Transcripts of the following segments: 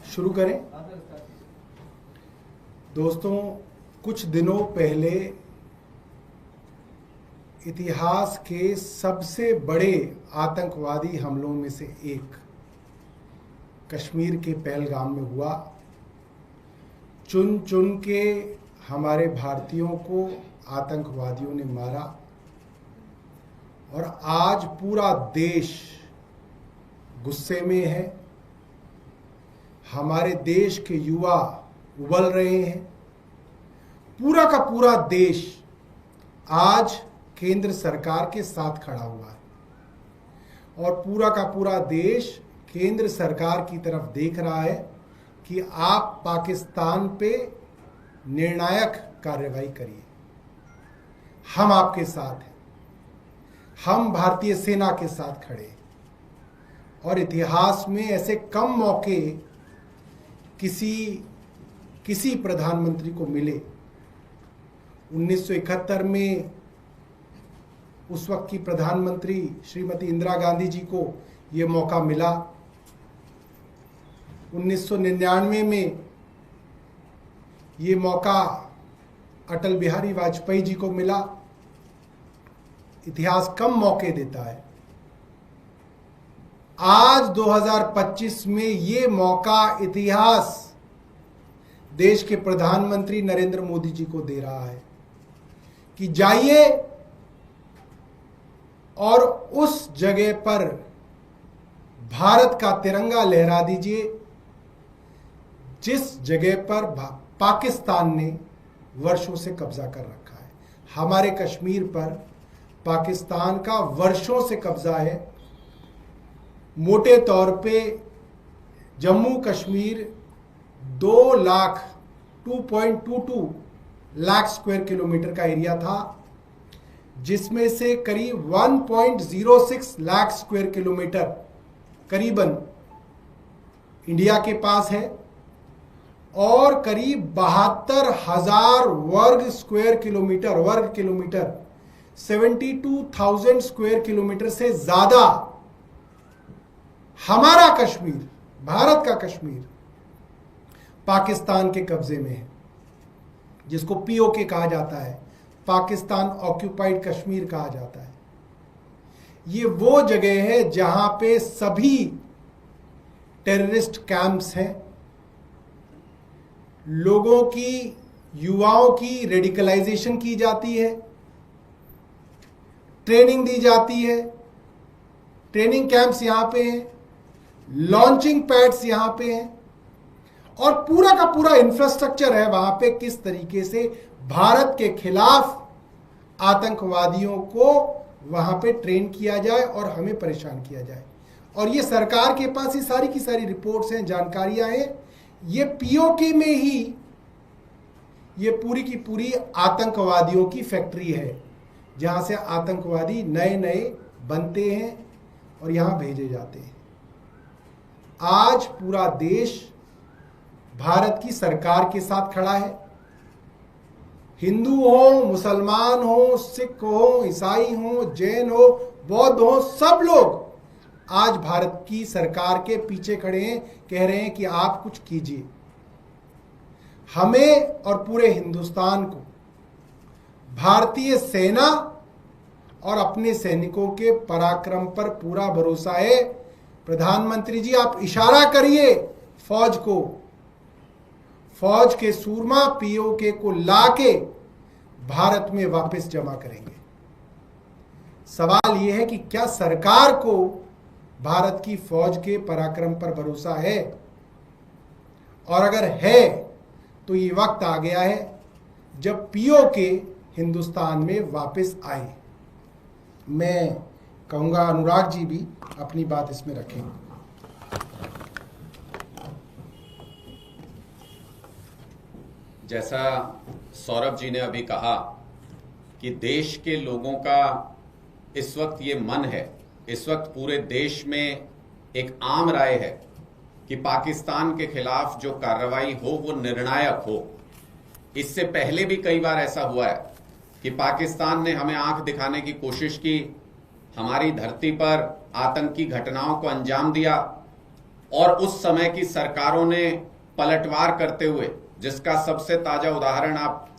शुरू करें। दोस्तों, कुछ दिनों पहले इतिहास के सबसे बड़े आतंकवादी हमलों में से एक कश्मीर के पहलगाम में हुआ। चुन चुन के हमारे भारतीयों को आतंकवादियों ने मारा और आज पूरा देश गुस्से में है। हमारे देश के युवा उबल रहे हैं। पूरा का पूरा देश आज केंद्र सरकार के साथ खड़ा हुआ है और पूरा का पूरा देश केंद्र सरकार की तरफ देख रहा है कि आप पाकिस्तान पे निर्णायक कार्रवाई करिए। हम आपके साथ हैं, हम भारतीय सेना के साथ खड़े हैं। और इतिहास में ऐसे कम मौके किसी प्रधानमंत्री को मिले। 1971 में उस वक्त की प्रधानमंत्री श्रीमती इंदिरा गांधी जी को ये मौका मिला। 1999 में ये मौका अटल बिहारी वाजपेयी जी को मिला। इतिहास कम मौके देता है। आज 2025 में ये मौका इतिहास देश के प्रधानमंत्री नरेंद्र मोदी जी को दे रहा है कि जाइए और उस जगह पर भारत का तिरंगा लहरा दीजिए जिस जगह पर पाकिस्तान ने वर्षों से कब्जा कर रखा है। हमारे कश्मीर पर पाकिस्तान का वर्षों से कब्जा है। मोटे तौर पे जम्मू कश्मीर 2.22 लाख स्क्वायर किलोमीटर का एरिया था, जिसमें से करीब 1.06 लाख स्क्वायर किलोमीटर करीबन इंडिया के पास है और करीब 72,000 वर्ग किलोमीटर 72,000 स्क्वायर किलोमीटर से ज्यादा हमारा कश्मीर, भारत का कश्मीर पाकिस्तान के कब्जे में है, जिसको पीओके कहा जाता है, पाकिस्तान ऑक्यूपाइड कश्मीर कहा जाता है। ये वो जगह है जहां पे सभी टेररिस्ट कैंप्स हैं। लोगों की, युवाओं की रेडिकलाइजेशन की जाती है, ट्रेनिंग दी जाती है। ट्रेनिंग कैंप्स यहां पे हैं, लॉन्चिंग पैड्स यहां पे हैं और पूरा का पूरा इंफ्रास्ट्रक्चर है वहां पे। किस तरीके से भारत के खिलाफ आतंकवादियों को वहां पे ट्रेन किया जाए और हमें परेशान किया जाए। और ये सरकार के पास ये सारी की सारी रिपोर्ट्स हैं, जानकारियां हैं। ये पीओके में ही ये पूरी की पूरी आतंकवादियों की फैक्ट्री है, जहां से आतंकवादी नए नए बनते हैं और यहां भेजे जाते हैं। आज पूरा देश भारत की सरकार के साथ खड़ा है। हिंदू हो, मुसलमान हो, सिख हो, ईसाई हो, जैन हो, बौद्ध हो, सब लोग आज भारत की सरकार के पीछे खड़े हैं, कह रहे हैं कि आप कुछ कीजिए। हमें और पूरे हिंदुस्तान को भारतीय सेना और अपने सैनिकों के पराक्रम पर पूरा भरोसा है। प्रधानमंत्री जी, आप इशारा करिए फौज को, फौज के सूरमा पीओके को लाके भारत में वापस जमा करेंगे। सवाल यह है कि क्या सरकार को भारत की फौज के पराक्रम पर भरोसा है? और अगर है तो ये वक्त आ गया है जब पीओके हिंदुस्तान में वापस आए। मैं कहूंगा अनुराग जी भी अपनी बात इसमें रखें। जैसा सौरभ जी ने अभी कहा कि देश के लोगों का इस वक्त ये मन है, इस वक्त पूरे देश में एक आम राय है कि पाकिस्तान के खिलाफ जो कार्रवाई हो वो निर्णायक हो। इससे पहले भी कई बार ऐसा हुआ है कि पाकिस्तान ने हमें आंख दिखाने की कोशिश की, हमारी धरती पर आतंकी घटनाओं को अंजाम दिया, और उस समय की सरकारों ने पलटवार करते हुए, जिसका सबसे ताजा उदाहरण आप,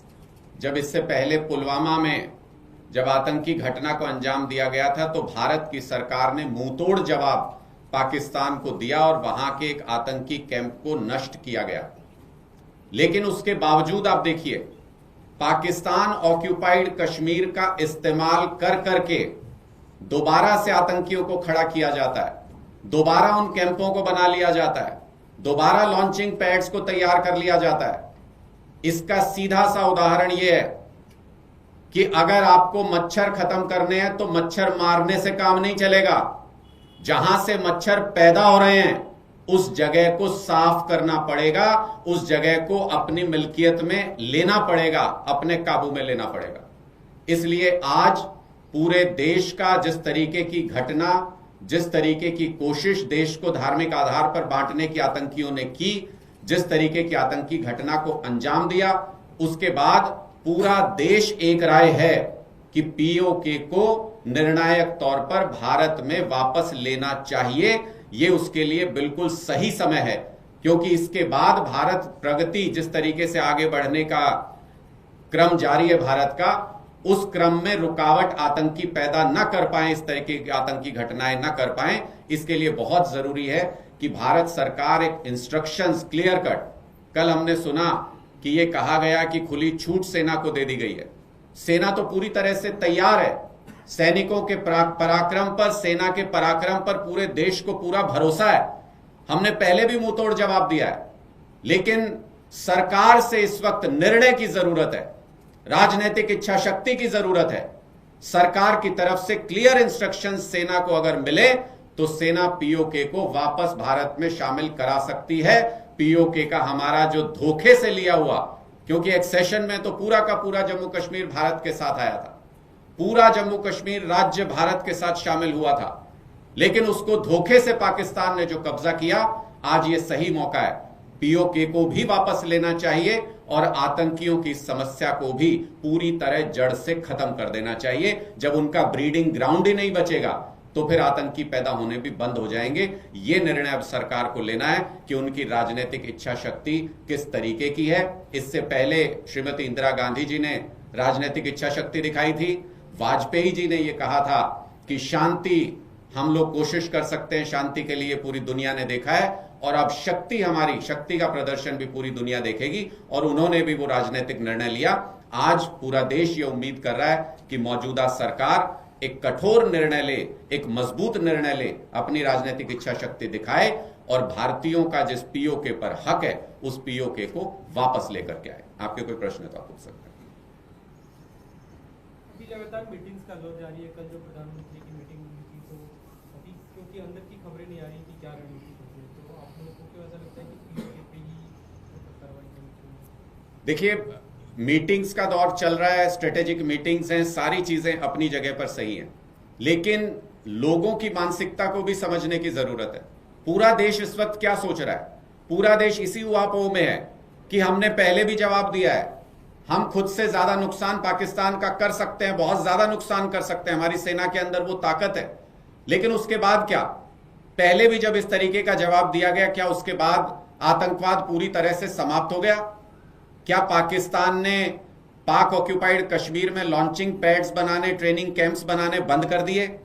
जब इससे पहले पुलवामा में जब आतंकी घटना को अंजाम दिया गया था तो भारत की सरकार ने मुंहतोड़ जवाब पाकिस्तान को दिया और वहां के एक आतंकी कैंप को नष्ट किया गया। लेकिन उसके बावजूद आप देखिए, पाकिस्तान ऑक्यूपाइड कश्मीर का इस्तेमाल कर करके दोबारा से आतंकियों को खड़ा किया जाता है, दोबारा उन कैंपों को बना लिया जाता है, दोबारा लॉन्चिंग पैड्स को तैयार कर लिया जाता है। इसका सीधा सा उदाहरण यह है कि अगर आपको मच्छर खत्म करने हैं तो मच्छर मारने से काम नहीं चलेगा। जहां से मच्छर पैदा हो रहे हैं उस जगह को साफ करना पड़ेगा, उस जगह को अपनी मिल्कियत में लेना पड़ेगा, अपने काबू में लेना पड़ेगा। इसलिए आज पूरे देश का जिस तरीके की घटना, जिस तरीके की कोशिश देश को धार्मिक आधार पर बांटने की आतंकियों ने की, जिस तरीके की आतंकी घटना को अंजाम दिया, उसके बाद पूरा देश एक राय है कि पीओके को निर्णायक तौर पर भारत में वापस लेना चाहिए। यह उसके लिए बिल्कुल सही समय है, क्योंकि इसके बाद भारत प्रगति जिस तरीके से आगे बढ़ने का क्रम जारी है भारत का, उस क्रम में रुकावट आतंकी पैदा न कर पाए, इस तरीके की आतंकी घटनाएं न कर पाए। इसके लिए बहुत जरूरी है कि भारत सरकार एक इंस्ट्रक्शंस क्लियर कट, कल हमने सुना कि यह कहा गया कि खुली छूट सेना को दे दी गई है। सेना तो पूरी तरह से तैयार है, सैनिकों के पराक्रम पर, सेना के पराक्रम पर पूरे देश को पूरा भरोसा है। हमने पहले भी मुंहतोड़ जवाब दिया है, लेकिन सरकार से इस वक्त निर्णय की जरूरत है, राजनीतिक इच्छा शक्ति की जरूरत है। सरकार की तरफ से क्लियर इंस्ट्रक्शन सेना को अगर मिले तो सेना पीओके को वापस भारत में शामिल करा सकती है। पीओके का हमारा जो धोखे से लिया हुआ, क्योंकि एक सेशन में तो पूरा का पूरा जम्मू कश्मीर भारत के साथ आया था, पूरा जम्मू कश्मीर राज्य भारत के साथ शामिल हुआ था, लेकिन उसको धोखे से पाकिस्तान ने जो कब्जा किया, आज ये सही मौका है। पीओके को भी वापस लेना चाहिए और आतंकियों की समस्या को भी पूरी तरह जड़ से खत्म कर देना चाहिए। जब उनका ब्रीडिंग ग्राउंड ही नहीं बचेगा तो फिर आतंकी पैदा होने भी बंद हो जाएंगे। ये निर्णय अब सरकार को लेना है कि उनकी राजनीतिक इच्छा शक्ति किस तरीके की है। इससे पहले श्रीमती इंदिरा गांधी जी ने राजनीतिक इच्छा शक्ति दिखाई थी, वाजपेयी जी ने यह कहा था कि शांति, हम लोग कोशिश कर सकते हैं शांति के लिए, पूरी दुनिया ने देखा है, और अब शक्ति, हमारी शक्ति का प्रदर्शन भी पूरी दुनिया देखेगी, और उन्होंने भी वो राजनीतिक निर्णय लिया। आज पूरा देश ये उम्मीद कर रहा है कि मौजूदा सरकार एक कठोर निर्णय ले, एक मजबूत निर्णय ले, अपनी राजनीतिक इच्छा शक्ति दिखाए और भारतीयों का जिस पीओके पर हक है उस पीओके को वापस लेकर के आए। आपके कोई प्रश्न है तो आप पूछ सकते हैं। लगातार मीटिंग्स का दौर जारी है। कल जो प्रधानमंत्री की मीटिंग हुई थी, तो अभी क्योंकि अंदर की खबरें नहीं आ रही कि क्या रणनीति होगी, तो आप लोगों को क्यों ऐसा लगता है कि पीओके पे ही कार्रवाई करनी चाहिए? देखिए, मीटिंग्स का दौर चल रहा है, स्ट्रेटेजिक मीटिंग्स हैं, सारी चीजें अपनी जगह पर सही हैं, लेकिन लोगों की मानसिकता को भी समझने की जरूरत है। पूरा देश इस वक्त क्या सोच रहा है? पूरा देश इसी उहापोह में है कि हमने पहले भी जवाब दिया है, हम खुद से ज्यादा नुकसान पाकिस्तान का कर सकते हैं, बहुत ज्यादा नुकसान कर सकते हैं, हमारी सेना के अंदर वो ताकत है। लेकिन उसके बाद क्या? पहले भी जब इस तरीके का जवाब दिया गया, क्या उसके बाद आतंकवाद पूरी तरह से समाप्त हो गया? क्या पाकिस्तान ने पाक ऑक्यूपाइड कश्मीर में लॉन्चिंग पैड्स बनाने, ट्रेनिंग कैंप्स बनाने बंद कर दिए?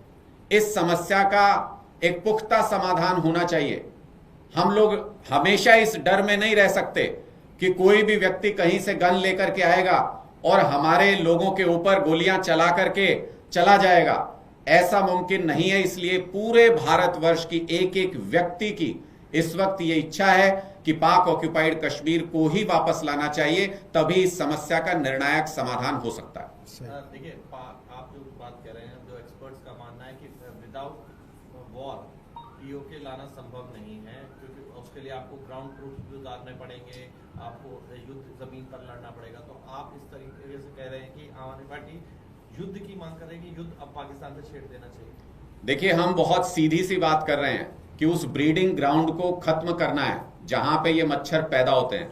इस समस्या का एक पुख्ता समाधान होना चाहिए। हम लोग हमेशा इस डर में नहीं रह सकते कि कोई भी व्यक्ति कहीं से गन लेकर के आएगा और हमारे लोगों के ऊपर गोलियां चला करके चला जाएगा। ऐसा मुमकिन नहीं है। इसलिए पूरे भारतवर्ष की एक एक व्यक्ति की इस वक्त ये इच्छा है कि पाक ऑक्यूपाइड कश्मीर को ही वापस लाना चाहिए, तभी इस समस्या का निर्णायक समाधान हो सकता है। देखिए, आप जो बात कर रहे हैं, जो एक्सपर्ट्स का मानना है कि विदाउट वॉर पीओके लाना संभव नहीं है, क्योंकि उसके लिए आपको ग्राउंड ट्रूप्स भी उतारने पड़ेंगे, आपको युद्ध जमीन पर लड़ना पड़ेगा। तो आप इस तरीके से कह रहे हैं कि आम आदमी पार्टी युद्ध की मांग कर रही है कि युद्ध अब पाकिस्तान से छेड़ देना चाहिए। देखिए, हम बहुत सीधी सी बात कर रहे हैं कि उस ब्रीडिंग ग्राउंड को खत्म करना है जहां पे ये मच्छर पैदा होते हैं।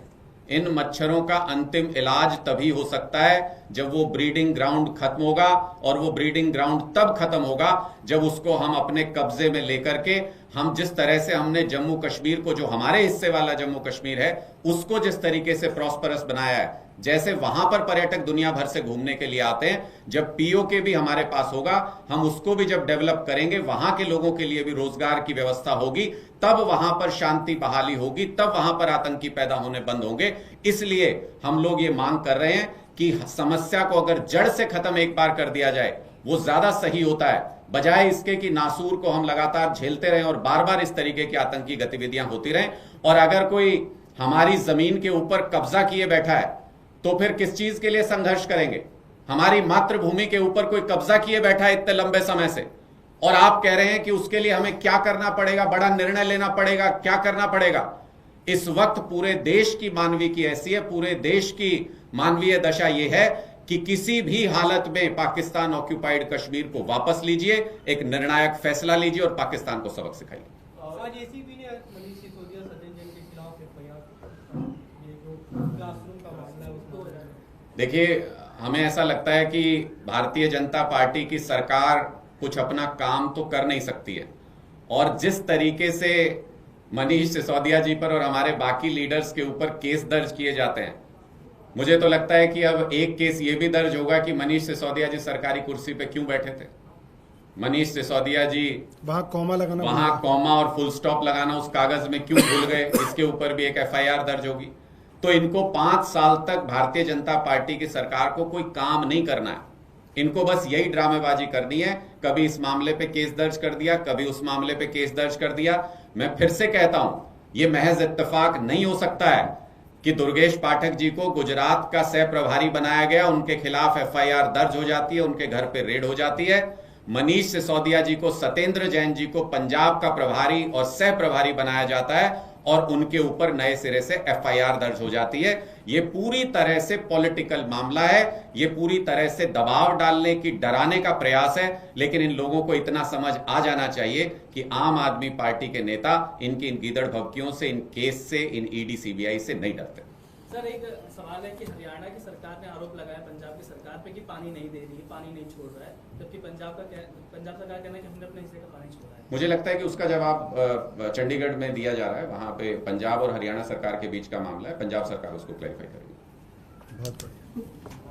इन मच्छरों का अंतिम इलाज तभी हो सकता है जब वो ब्रीडिंग ग्राउंड खत्म होगा, और वो ब्रीडिंग ग्राउंड तब खत्म होगा जब उसको हम अपने कब्जे में लेकर के, हम जिस तरह से हमने जम्मू कश्मीर को, जो हमारे हिस्से वाला जम्मू कश्मीर है, उसको जिस तरीके से प्रॉस्परस बनाया है, जैसे वहां पर पर्यटक दुनिया भर से घूमने के लिए आते हैं, जब पीओके भी हमारे पास होगा, हम उसको भी जब डेवलप करेंगे, वहां के लोगों के लिए भी रोजगार की व्यवस्था होगी, तब वहां पर शांति बहाली होगी, तब वहां पर आतंकी पैदा होने बंद होंगे। इसलिए हम लोग ये मांग कर रहे हैं कि समस्या को अगर जड़ से खत्म एक बार कर दिया जाए, वो ज्यादा सही होता है, बजाय इसके कि नासूर को हम लगातार झेलते रहें और बार बार इस तरीके की आतंकी गतिविधियां होती रहें। और अगर कोई हमारी जमीन के ऊपर कब्जा किए बैठा है तो फिर किस चीज के लिए संघर्ष करेंगे? हमारी मातृभूमि के ऊपर कोई कब्जा किए बैठा है इतने लंबे समय से, और आप कह रहे हैं कि उसके लिए हमें क्या करना पड़ेगा, बड़ा निर्णय लेना पड़ेगा, क्या करना पड़ेगा? इस वक्त पूरे देश की मानवीय की हैसियत, पूरे देश की मानवीय दशा यह है कि किसी भी हालत में पाकिस्तान ऑक्यूपाइड कश्मीर को वापस लीजिए, एक निर्णायक फैसला लीजिए और पाकिस्तान को सबक सिखाइए। आज एसीपी ने मनीष सिसोदिया, सचिन जैन के खिलाफ एफआईआर, ये जो क्लासरूम का मामला है उसको, देखिए, हमें ऐसा लगता है कि भारतीय जनता पार्टी की सरकार कुछ अपना काम तो कर नहीं सकती है, और जिस तरीके से मनीष सिसोदिया जी पर और हमारे बाकी लीडर्स के ऊपर केस दर्ज किए जाते हैं, मुझे तो लगता है कि अब एक केस ये भी दर्ज होगा कि मनीष सिसोदिया जी सरकारी कुर्सी पे क्यों बैठे थे। मनीष सिसोदिया जी वहां कॉमा और फुल स्टॉप लगाना उस कागज में क्यों भूल गए, इसके ऊपर भी एक एफआईआर दर्ज होगी। तो इनको 5 साल तक भारतीय जनता पार्टी की सरकार को कोई काम नहीं करना है, इनको बस यही ड्रामेबाजी करनी है। कभी इस मामले पे केस दर्ज कर दिया, कभी उस मामले पे केस दर्ज कर दिया। मैं फिर से कहता हूं, यह महज इत्तेफाक नहीं हो सकता है कि दुर्गेश पाठक जी को गुजरात का सह प्रभारी बनाया गया, उनके खिलाफ एफआईआर दर्ज हो जाती है, उनके घर पे रेड हो जाती है। मनीष सिसोदिया जी को, सत्येंद्र जैन जी को पंजाब का प्रभारी और सह प्रभारी बनाया जाता है, और उनके ऊपर नए सिरे से एफआईआर दर्ज हो जाती है। ये पूरी तरह से पॉलिटिकल मामला है, ये पूरी तरह से दबाव डालने की, डराने का प्रयास है। लेकिन इन लोगों को इतना समझ आ जाना चाहिए कि आम आदमी पार्टी के नेता इनकी इन गीदड़ भभकियों से, इन केस से, इन ईडी सीबीआई से नहीं डरते। सर, एक सवाल है कि हरियाणा की सरकार ने आरोप लगाया पंजाब की सरकार पे कि पानी नहीं दे रही है, पानी नहीं छोड़ रहा है, जबकि पंजाब सरकार कहना है कि हमने अपने हिस्से का पानी छोड़ा है। मुझे लगता है कि उसका जवाब चंडीगढ़ में दिया जा रहा है, वहां पे पंजाब और हरियाणा सरकार के बीच का मामला है, पंजाब सरकार उसको क्लैरिफाई करेगी। बहुत बढ़िया।